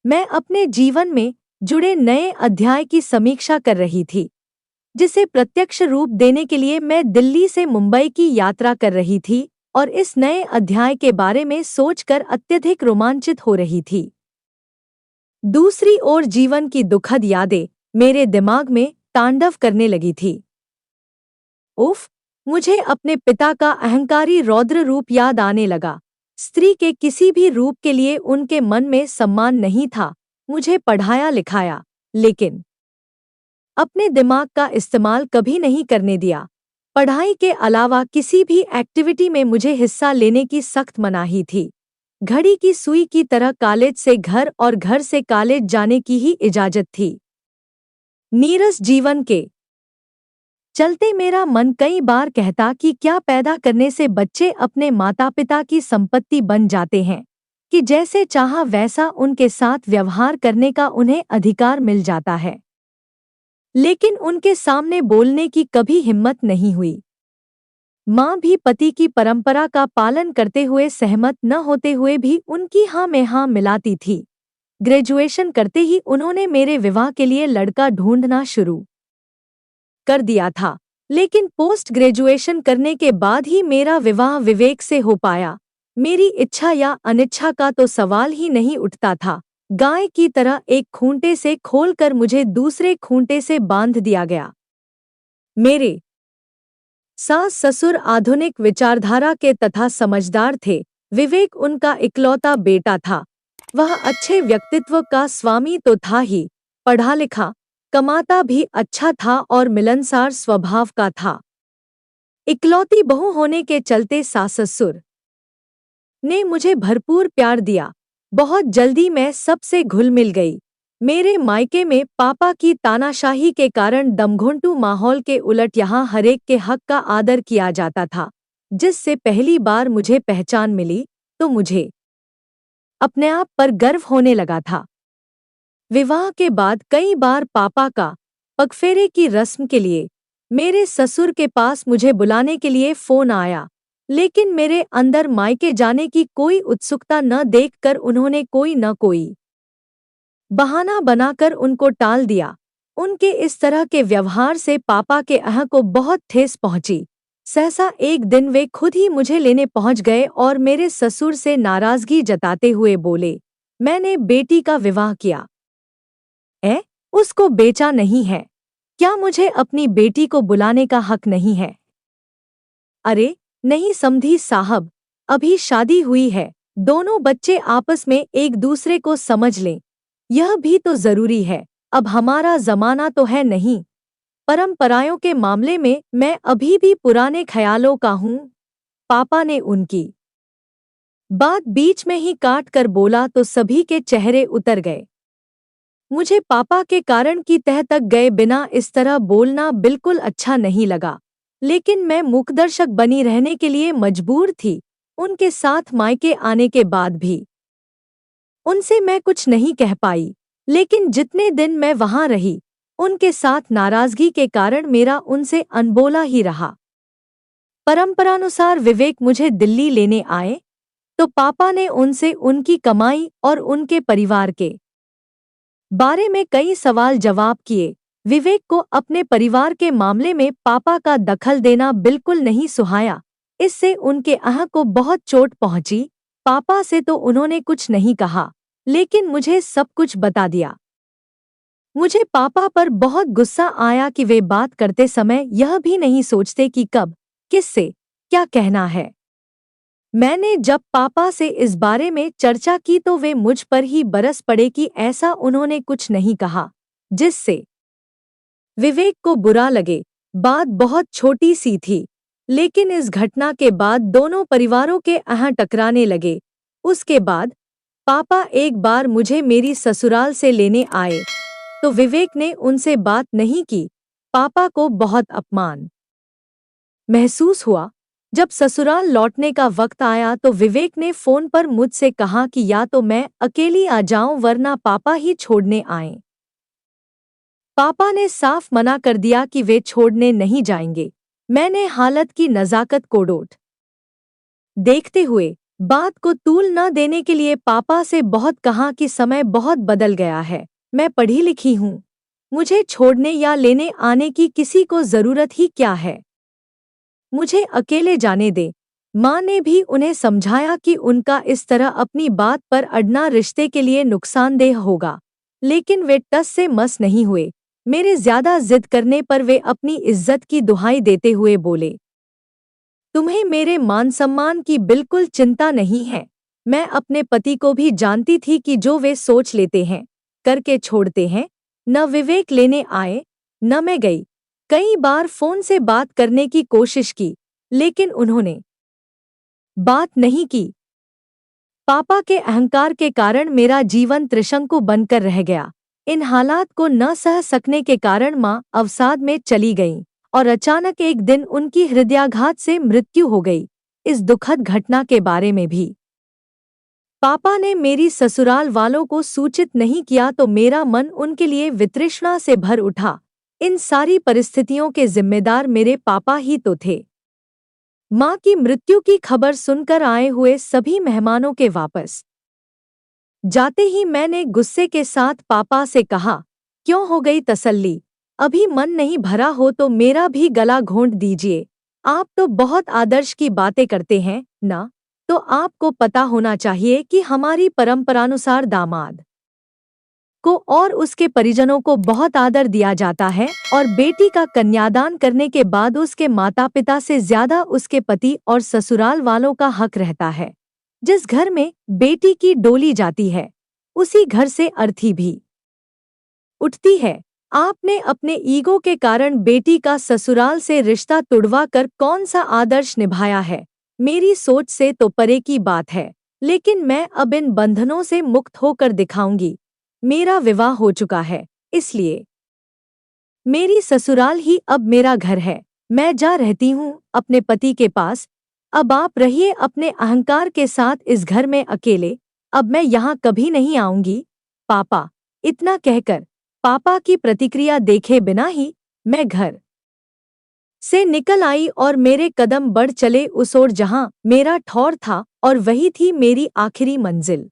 मैं अपने जीवन में जुड़े नए अध्याय की समीक्षा कर रही थी, जिसे प्रत्यक्ष रूप देने के लिए मैं दिल्ली से मुंबई की यात्रा कर रही थी और इस नए अध्याय के बारे में सोचकर अत्यधिक रोमांचित हो रही थी। दूसरी ओर जीवन की दुखद यादें मेरे दिमाग में तांडव करने लगी थी। उफ! मुझे अपने पिता का अहंकारी रौद्र रूप याद आने लगा। स्त्री के किसी भी रूप के लिए उनके मन में सम्मान नहीं था। मुझे पढ़ाया लिखाया, लेकिन अपने दिमाग का इस्तेमाल कभी नहीं करने दिया। पढ़ाई के अलावा किसी भी एक्टिविटी में मुझे हिस्सा लेने की सख्त मनाही थी। घड़ी की सुई की तरह कॉलेज से घर और घर से कॉलेज जाने की ही इजाजत थी। नीरस जीवन के चलते मेरा मन कई बार कहता कि क्या पैदा करने से बच्चे अपने माता पिता की संपत्ति बन जाते हैं, कि जैसे चाहा वैसा उनके साथ व्यवहार करने का उन्हें अधिकार मिल जाता है। लेकिन उनके सामने बोलने की कभी हिम्मत नहीं हुई। माँ भी पति की परंपरा का पालन करते हुए सहमत न होते हुए भी उनकी हाँ में हाँ मिलाती थी। ग्रेजुएशन करते ही उन्होंने मेरे विवाह के लिए लड़का ढूंढना शुरू कर दिया था, लेकिन पोस्ट ग्रेजुएशन करने के बाद ही मेरा विवाह विवेक से हो पाया। मेरी इच्छा या अनिच्छा का तो सवाल ही नहीं उठता था। गाय की तरह एक खूंटे से खोलकर मुझे दूसरे खूंटे से बांध दिया गया। मेरे सास ससुर आधुनिक विचारधारा के तथा समझदार थे। विवेक उनका इकलौता बेटा था। वह अच्छे व्यक्तित्व का स्वामी तो था ही, पढ़ा लिखा, कमाता भी अच्छा था और मिलनसार स्वभाव का था। इकलौती बहू होने के चलते सास ससुर ने मुझे भरपूर प्यार दिया। बहुत जल्दी मैं सबसे घुल मिल गई। मेरे मायके में पापा की तानाशाही के कारण दमघोंटू माहौल के उलट यहाँ हरेक के हक का आदर किया जाता था। जिससे पहली बार मुझे पहचान मिली तो मुझे अपने आप पर गर्व होने लगा था। विवाह के बाद कई बार पापा का पगफेरे की रस्म के लिए मेरे ससुर के पास मुझे बुलाने के लिए फोन आया, लेकिन मेरे अंदर मायके जाने की कोई उत्सुकता न देखकर उन्होंने कोई न कोई बहाना बनाकर उनको टाल दिया। उनके इस तरह के व्यवहार से पापा के अह को बहुत ठेस पहुंची। सहसा एक दिन वे खुद ही मुझे लेने पहुंच गए और मेरे ससुर से नाराजगी जताते हुए बोले, मैंने बेटी का विवाह किया, उसको बेचा नहीं है। क्या मुझे अपनी बेटी को बुलाने का हक नहीं है? अरे नहीं समधी साहब, अभी शादी हुई है, दोनों बच्चे आपस में एक दूसरे को समझ लें, यह भी तो जरूरी है। अब हमारा जमाना तो है नहीं। परंपराओं के मामले में मैं अभी भी पुराने ख्यालों का हूँ। पापा ने उनकी बात बीच में ही काट कर बोला तो सभी के चेहरे उतर गए। मुझे पापा के कारण की तह तक गए बिना इस तरह बोलना बिल्कुल अच्छा नहीं लगा, लेकिन मैं मूकदर्शक बनी रहने के लिए मजबूर थी। उनके साथ मायके आने के बाद भी उनसे मैं कुछ नहीं कह पाई, लेकिन जितने दिन मैं वहां रही, उनके साथ नाराजगी के कारण मेरा उनसे अनबोला ही रहा। परंपरानुसार विवेक मुझे दिल्ली लेने आए, तो पापा ने उनसे उनकी कमाई और उनके परिवार के बारे में कई सवाल जवाब किए। विवेक को अपने परिवार के मामले में पापा का दखल देना बिल्कुल नहीं सुहाया। इससे उनके अह को बहुत चोट पहुंची। पापा से तो उन्होंने कुछ नहीं कहा, लेकिन मुझे सब कुछ बता दिया। मुझे पापा पर बहुत गुस्सा आया कि वे बात करते समय यह भी नहीं सोचते कि कब, किससे, क्या कहना है। मैंने जब पापा से इस बारे में चर्चा की तो वे मुझ पर ही बरस पड़े कि ऐसा उन्होंने कुछ नहीं कहा, जिससे विवेक को बुरा लगे। बात बहुत छोटी सी थी, लेकिन इस घटना के बाद दोनों परिवारों के अह टकराने लगे। उसके बाद पापा एक बार मुझे मेरी ससुराल से लेने आए, तो विवेक ने उनसे बात नहीं की। पापा को बहुत अपमान महसूस हुआ। जब ससुराल लौटने का वक्त आया तो विवेक ने फोन पर मुझसे कहा कि या तो मैं अकेली आ जाऊं वरना पापा ही छोड़ने आएं। पापा ने साफ मना कर दिया कि वे छोड़ने नहीं जाएंगे। मैंने हालत की नज़ाकत को डोट देखते हुए बात को तूल न देने के लिए पापा से बहुत कहा कि समय बहुत बदल गया है, मैं पढ़ी लिखी हूँ, मुझे छोड़ने या लेने आने की किसी को जरूरत ही क्या है, मुझे अकेले जाने दे। माँ ने भी उन्हें समझाया कि उनका इस तरह अपनी बात पर अड़ना रिश्ते के लिए नुकसानदेह होगा, लेकिन वे टस से मस नहीं हुए। मेरे ज्यादा जिद करने पर वे अपनी इज्जत की दुहाई देते हुए बोले, तुम्हें मेरे मान सम्मान की बिल्कुल चिंता नहीं है। मैं अपने पति को भी जानती थी कि जो वे सोच लेते हैं करके छोड़ते हैं। न विवेक लेने आए, न मैं गई। कई बार फोन से बात करने की कोशिश की, लेकिन उन्होंने बात नहीं की। पापा के अहंकार के कारण मेरा जीवन त्रिशंकु बनकर रह गया। इन हालात को न सह सकने के कारण माँ अवसाद में चली गईं और अचानक एक दिन उनकी हृदयाघात से मृत्यु हो गई। इस दुखद घटना के बारे में भी पापा ने मेरी ससुराल वालों को सूचित नहीं किया तो मेरा मन उनके लिए वितृष्णा से भर उठा। इन सारी परिस्थितियों के जिम्मेदार मेरे पापा ही तो थे। माँ की मृत्यु की खबर सुनकर आए हुए सभी मेहमानों के वापस जाते ही मैंने गुस्से के साथ पापा से कहा, क्यों हो गई तसल्ली? अभी मन नहीं भरा हो तो मेरा भी गला घोंट दीजिए। आप तो बहुत आदर्श की बातें करते हैं ना, तो आपको पता होना चाहिए कि हमारी परंपरानुसार दामाद को और उसके परिजनों को बहुत आदर दिया जाता है और बेटी का कन्यादान करने के बाद उसके माता पिता से ज्यादा उसके पति और ससुराल वालों का हक रहता है। जिस घर में बेटी की डोली जाती है, उसी घर से अर्थी भी उठती है। आपने अपने ईगो के कारण बेटी का ससुराल से रिश्ता तुड़वा कर कौन सा आदर्श निभाया है? मेरी सोच से तो परे की बात है, लेकिन मैं अब इन बंधनों से मुक्त होकर दिखाऊंगी। मेरा विवाह हो चुका है, इसलिए मेरी ससुराल ही अब मेरा घर है। मैं जा रहती हूँ अपने पति के पास। अब आप रहिए अपने अहंकार के साथ इस घर में अकेले। अब मैं यहाँ कभी नहीं आऊंगी पापा। इतना कहकर पापा की प्रतिक्रिया देखे बिना ही मैं घर से निकल आई और मेरे कदम बढ़ चले उस ओर जहाँ मेरा ठौर था और वही थी मेरी आखिरी मंजिल।